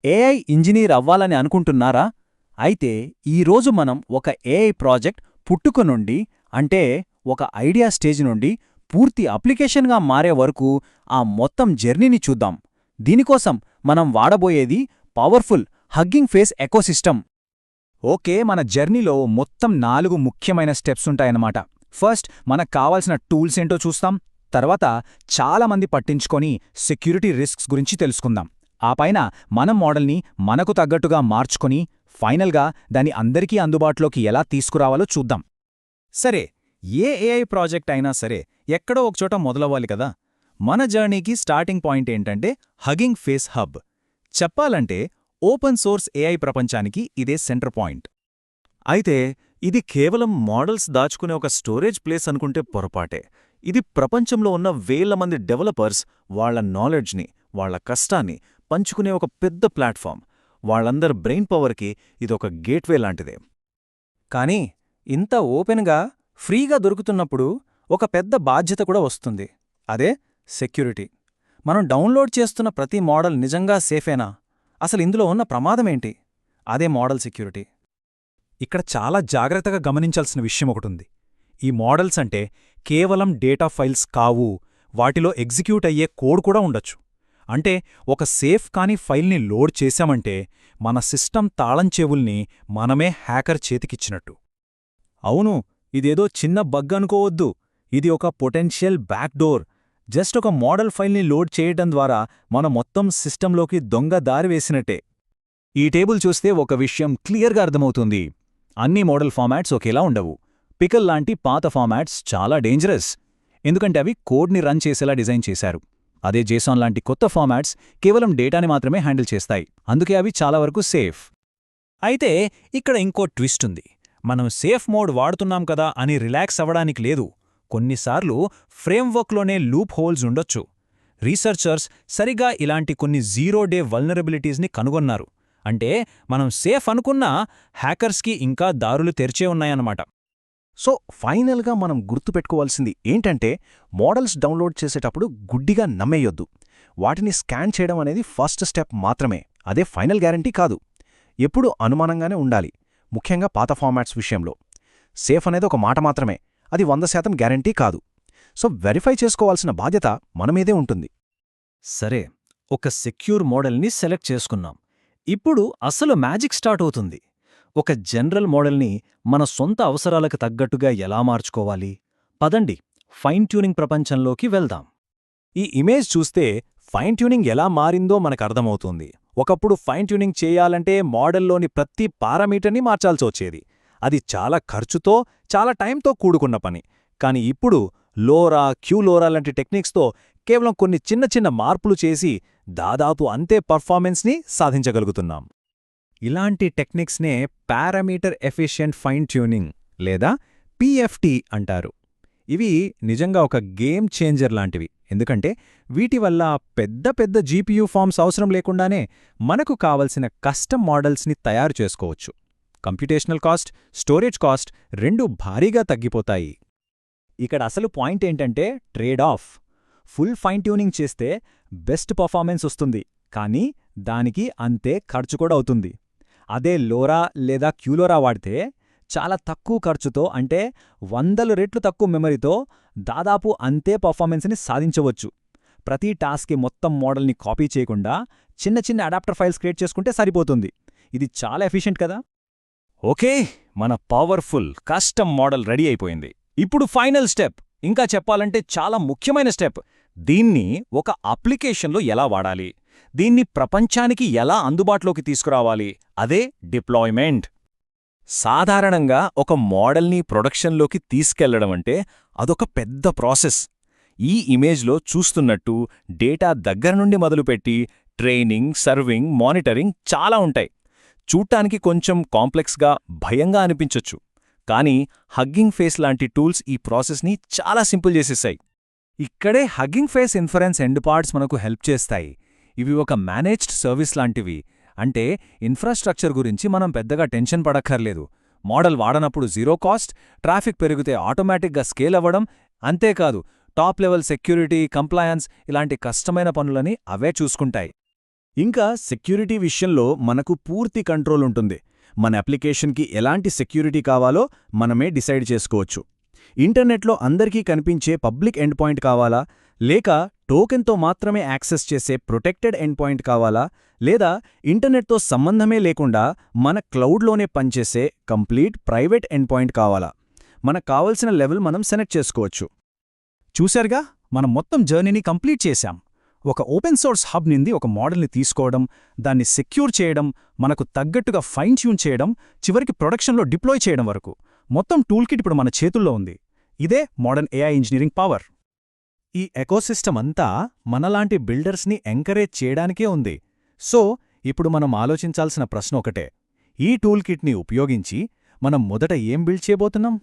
AI engineer అవ్వాలని అనుకుంటున్నారా? అయితే ఈరోజు మనం ఒక ఏఐ ప్రాజెక్ట్ పుట్టుక నుండి అంటే ఒక ఐడియా స్టేజ్ నుండి పూర్తి అప్లికేషన్గా మారే వరకు ఆ మొత్తం జర్నీని చూద్దాం. దీనికోసం మనం వాడబోయేది powerful Hugging Face ecosystem. Okay, మన జర్నీలో మొత్తం 4 ముఖ్యమైన స్టెప్స్ ఉంటాయన్నమాట. ఫస్ట్ మనకు కావాల్సిన టూల్స్ ఏంటో చూస్తాం. తర్వాత చాలామంది పట్టించుకొని సెక్యూరిటీ రిస్క్స్ గురించి తెలుసుకుందాం. ఆ పైన మనం మోడల్ని మనకు తగ్గట్టుగా మార్చుకొని ఫైనల్గా దాన్ని అందరికీ అందుబాటులోకి ఎలా తీసుకురావాలో చూద్దాం. సరే, ఏ ఏఐ ప్రాజెక్ట్ అయినా సరే ఎక్కడో ఒకచోట మొదలవ్వాలి కదా. మన జర్నీకి స్టార్టింగ్ పాయింట్ ఏంటంటే హగింగ్ ఫేస్ హబ్. చెప్పాలంటే ఓపెన్ సోర్స్ ఏఐ ప్రపంచానికి ఇదే సెంటర్ పాయింట్. అయితే ఇది కేవలం మోడల్స్ దాచుకునే ఒక స్టోరేజ్ ప్లేస్ అనుకుంటే పొరపాటే. ఇది ప్రపంచంలో ఉన్న వేల మంది డెవలపర్స్ వాళ్ల నాలెడ్జ్ని, వాళ్ల కష్టాన్ని పంచుకునే ఒక పెద్ద ప్లాట్ఫామ్. వాళ్లందరి బ్రెయిన్ పవర్కి ఇదొక గేట్వే లాంటిదే. కానీ ఇంత ఓపెన్గా ఫ్రీగా దొరుకుతున్నప్పుడు ఒక పెద్ద బాధ్యత కూడా వస్తుంది. అదే సెక్యూరిటీ. మనం డౌన్లోడ్ చేస్తున్న ప్రతి మోడల్ నిజంగా సేఫేనా? అసలు ఇందులో ఉన్న ప్రమాదమేంటి? అదే మోడల్ సెక్యూరిటీ. ఇక్కడ చాలా జాగ్రత్తగా గమనించాల్సిన విషయం ఒకటుంది. ఈ మోడల్స్ అంటే కేవలం డేటా ఫైల్స్ కావు, వాటిలో ఎగ్జిక్యూట్ అయ్యే కోడ్ కూడా ఉండొచ్చు. అంటే ఒక సేఫ్ కాని ఫైల్ని లోడ్ చేశామంటే మన సిస్టమ్ తాళం చెవుల్ని మనమే హ్యాకర్ చేతికిచ్చినట్టు. అవును, ఇదేదో చిన్న బగ్ అనుకోవద్దు. ఇది ఒక పొటెన్షియల్ బ్యాక్డోర్. జస్ట్ ఒక మోడల్ ఫైల్ని లోడ్ చేయటం ద్వారా మన మొత్తం సిస్టంలోకి దొంగ దారి వేసినట్టే. ఈ టేబుల్ చూస్తే ఒక విషయం క్లియర్గా అర్థమవుతుంది. అన్ని మోడల్ ఫార్మాట్స్ ఒకేలా ఉండవు. పికల్ లాంటి పాత ఫార్మాట్స్ చాలా డేంజరస్, ఎందుకంటే అవి కోడ్ని రన్ చేసేలా డిజైన్ చేశారు. అదే జేసాన్ లాంటి కొత్త ఫార్మాట్స్ కేవలం డేటాని మాత్రమే హ్యాండిల్ చేస్తాయి. అందుకే అవి చాలా వరకు సేఫ్. అయితే ఇక్కడ ఇంకో ట్విస్ట్ ఉంది. మనం సేఫ్ మోడ్ వాడుతున్నాం కదా అని రిలాక్స్ అవ్వడానికి లేదు. కొన్నిసార్లు ఫ్రేమ్వర్క్లోనే లూప్ హోల్స్ ఉండొచ్చు. రీసెర్చర్స్ సరిగా ఇలాంటి కొన్ని జీరో-డే వల్నరబిలిటీస్ని కనుగొన్నారు. అంటే మనం సేఫ్ అనుకున్నా హ్యాకర్స్కి ఇంకా దారులు తెరిచే ఉన్నాయన్నమాట. సో ఫైనల్గా మనం గుర్తుపెట్టుకోవాల్సింది ఏంటంటే, మోడల్స్ డౌన్లోడ్ చేసేటప్పుడు గుడ్డిగా నమ్మేయొద్దు. వాటిని స్కాన్ చేయడం అనేది ఫస్ట్ స్టెప్ మాత్రమే, అదే ఫైనల్ గ్యారంటీ కాదు. ఎప్పుడూ అనుమానంగానే ఉండాలి, ముఖ్యంగా పాత ఫార్మాట్స్ విషయంలో. సేఫ్ అనేది ఒక మాట మాత్రమే, అది 100% గ్యారంటీ కాదు. సో వెరిఫై చేసుకోవాల్సిన బాధ్యత మనమీదే ఉంటుంది. సరే, ఒక సెక్యూర్ మోడల్ని సెలెక్ట్ చేసుకున్నాం. ఇప్పుడు అసలు మ్యాజిక్ స్టార్ట్ అవుతుంది. ఒక జనరల్ మోడల్ని మన సొంత అవసరాలకు తగ్గట్టుగా ఎలా మార్చుకోవాలి? పదండి, ఫైన్ ట్యూనింగ్ ప్రపంచంలోకి వెళ్దాం. ఈ ఇమేజ్ చూస్తే ఫైన్ ట్యూనింగ్ ఎలా మారిందో మనకర్థమవుతుంది. ఒకప్పుడు ఫైన్ ట్యూనింగ్ చేయాలంటే మోడల్లోని ప్రతి పారామీటర్ని మార్చాల్సొచ్చేది. అది చాలా ఖర్చుతో, చాలా టైంతో కూడుకున్న పని. కాని ఇప్పుడు లోరా, క్యూలోరా లాంటి టెక్నిక్స్తో కేవలం కొన్ని చిన్న చిన్న మార్పులు చేసి దాదాపు అంతే పర్ఫార్మెన్స్ని సాధించగలుగుతున్నాం. ఇలాంటి టెక్నిక్స్నే పారామీటర్ ఎఫిషియెంట్ ఫైన్ ట్యూనింగ్ లేదా పిఎఫ్టి అంటారు. ఇవి నిజంగా ఒక గేమ్ చేంజర్ లాంటివి. ఎందుకంటే వీటి వల్ల పెద్ద పెద్ద జీపీయూ ఫార్మ్స్ అవసరం లేకుండానే మనకు కావలసిన కస్టమ్ మోడల్స్ని తయారు చేసుకోవచ్చు. కంప్యూటేషనల్ కాస్ట్, స్టోరేజ్ కాస్ట్ రెండూ భారీగా తగ్గిపోతాయి. ఇక్కడ అసలు పాయింట్ ఏంటంటే trade of. Full fine tuning చేస్తే బెస్ట్ పర్ఫార్మెన్స్ వస్తుంది, కానీ దానికి అంతే ఖర్చు కూడా అవుతుంది. అదే లోరా లేదా క్యూలోరా వాడితే చాలా తక్కువ ఖర్చుతో, అంటే 100 రెట్లు తక్కువ మెమరీతో దాదాపు అంతే పర్ఫార్మెన్స్ని సాధించవచ్చు. ప్రతి టాస్క్కి మొత్తం మోడల్ని కాపీ చేయకుండా చిన్న చిన్న అడాప్టర్ ఫైల్స్ క్రియేట్ చేసుకుంటే సరిపోతుంది. ఇది చాలా ఎఫిషియెంట్ కదా. ఓకే, మన పవర్ఫుల్ కస్టమ్ మోడల్ రెడీ అయిపోయింది. ఇప్పుడు ఫైనల్ స్టెప్, ఇంకా చెప్పాలంటే చాలా ముఖ్యమైన స్టెప్. దీన్ని ఒక అప్లికేషన్లో ఎలా వాడాలి, దీన్ని ప్రపంచానికి ఎలా అందుబాటులోకి తీసుకురావాలి, అదే డిప్లాయ్మెంట్. సాధారణంగా ఒక మోడల్ని ప్రొడక్షన్లోకి తీసుకెళ్లడమంటే అదొక పెద్ద ప్రాసెస్. ఈ ఇమేజ్లో చూస్తున్నట్టు డేటా దగ్గర నుండి మొదలుపెట్టి ట్రైనింగ్, సర్వింగ్, మానిటరింగ్ చాలా ఉంటాయి. చూడ్డానికి కొంచెం కాంప్లెక్స్గా, భయంగా అనిపించొచ్చు. కానీ హగ్గింగ్ ఫేస్ లాంటి టూల్స్ ఈ ప్రాసెస్ని చాలా సింపుల్ చేసేశాయి. ఇక్కడే hugging face inference end parts మనకు హెల్ప్ చేస్తాయి. ఇవి ఒక మేనేజ్డ్ సర్వీస్ లాంటివి. అంటే ఇన్ఫ్రాస్ట్రక్చర్ గురించి మనం పెద్దగా టెన్షన్ పడక్కర్లేదు. మోడల్ వాడనప్పుడు జీరో కాస్ట్, ట్రాఫిక్ పెరిగితే ఆటోమేటిక్గా స్కేల్ అవ్వడం. అంతేకాదు, టాప్ లెవెల్ సెక్యూరిటీ, కంప్లయన్స్ ఇలాంటి కష్టమైన పనులని అవే చూసుకుంటాయి. ఇంకా సెక్యూరిటీ విషయంలో మనకు పూర్తి కంట్రోల్ ఉంటుంది. మన అప్లికేషన్కి ఎలాంటి సెక్యూరిటీ కావాలో మనమే డిసైడ్ చేసుకోవచ్చు. ఇంటర్నెట్లో అందరికీ కనిపించే పబ్లిక్ ఎండ్ పాయింట్ కావాలా, లేక టోకెన్తో మాత్రమే యాక్సెస్ చేసే ప్రొటెక్టెడ్ ఎండ్ పాయింట్ కావాలా, లేదా ఇంటర్నెట్తో సంబంధమే లేకుండా మన క్లౌడ్లోనే పనిచేసే కంప్లీట్ ప్రైవేట్ ఎండ్ పాయింట్ కావాలా, మనకు కావలసిన లెవెల్ మనం సెలెక్ట్ చేసుకోవచ్చు. చూశారుగా, మనం మొత్తం జర్నీని కంప్లీట్ చేశాం. ఒక ఓపెన్ సోర్స్ హబ్ నుండి ఒక మోడల్ని తీసుకోవడం, దాన్ని సెక్యూర్ చేయడం, మనకు తగ్గట్టుగా ఫైన్ ట్యూన్ చేయడం, చివరికి ప్రొడక్షన్లో డిప్లాయ్ చేయడం వరకు మొత్తం టూల్కిట్ ఇప్పుడు మన చేతుల్లో ఉంది. ఇదే మోడర్న్ ఏఐ ఇంజనీరింగ్ పవర్. ఈ ఎకోసిస్టమ్ అంతా మనలాంటి బిల్డర్స్ని ఎంకరేజ్ చేయడానికే ఉంది. సో ఇప్పుడు మనం ఆలోచించాల్సిన ప్రశ్న ఒకటే: ఈ టూల్ కిట్ని ఉపయోగించి మనం మొదట ఏం బిల్డ్ చేయబోతున్నాం?